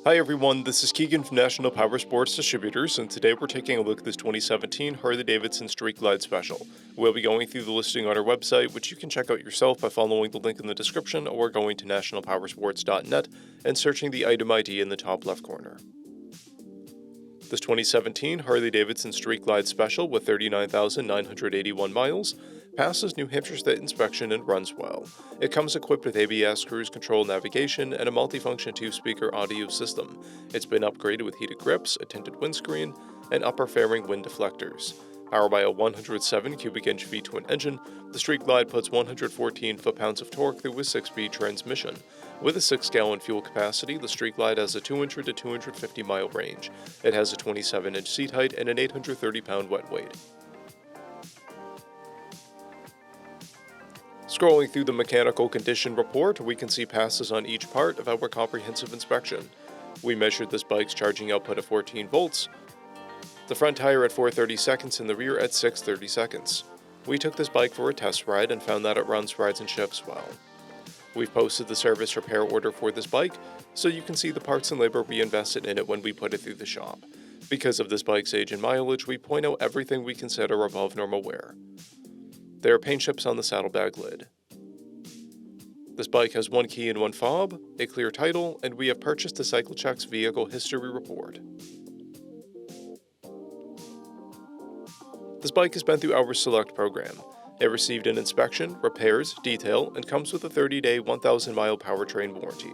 Hi everyone, this is Keegan from National Powersports Distributors, and today we're taking a look at this 2017 Harley-Davidson Street Glide Special. We'll be going through the listing on our website, which you can check out yourself by following the link in the description or going to nationalpowersports.net and searching the item ID in the top left corner. This 2017 Harley-Davidson Street Glide Special with 39,981 miles passes New Hampshire State inspection and runs well. It comes equipped with ABS, cruise control navigation, and a multifunction 2-speaker audio system. It's been upgraded with heated grips, a tinted windscreen, and upper fairing wind deflectors. Powered by a 107 cubic inch V-twin engine, the Street Glide puts 114 foot-pounds of torque through a 6-speed transmission. With a 6-gallon fuel capacity, the Street Glide has a 200 to 250 mile range. It has a 27-inch seat height and an 830-pound wet weight. Scrolling through the mechanical condition report, we can see passes on each part of our comprehensive inspection. We measured this bike's charging output at 14 volts, the front tire at 430 seconds and the rear at 630 seconds. We took this bike for a test ride and found that it runs, rides, and shifts well. We've posted the service repair order for this bike, so you can see the parts and labor we invested in it when we put it through the shop. Because of this bike's age and mileage, we point out everything we consider above normal wear. There are paint chips on the saddlebag lid. This bike has one key and one fob, a clear title, and we have purchased the CycleCheck's vehicle history report. This bike has been through our Select program. It received an inspection, repairs, detail, and comes with a 30-day, 1,000-mile powertrain warranty.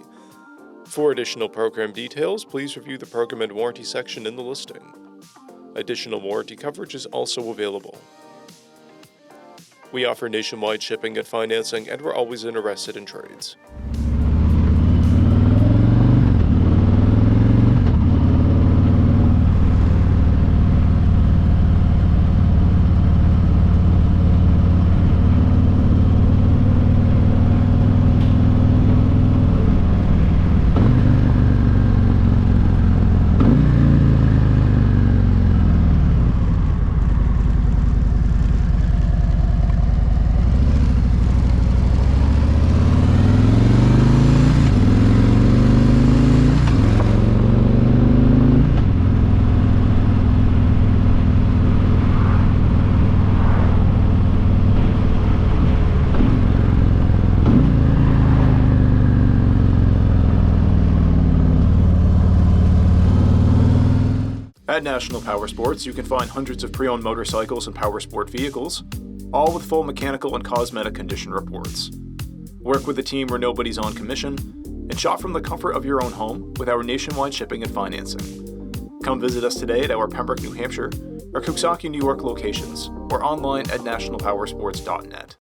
For additional program details, please review the program and warranty section in the listing. Additional warranty coverage is also available. We offer nationwide shipping and financing, and we're always interested in trades. At National Powersports, you can find hundreds of pre-owned motorcycles and powersport vehicles, all with full mechanical and cosmetic condition reports. Work with a team where nobody's on commission, and shop from the comfort of your own home with our nationwide shipping and financing. Come visit us today at our Pembroke, New Hampshire, or Coxsackie, New York locations, or online at nationalpowersports.net.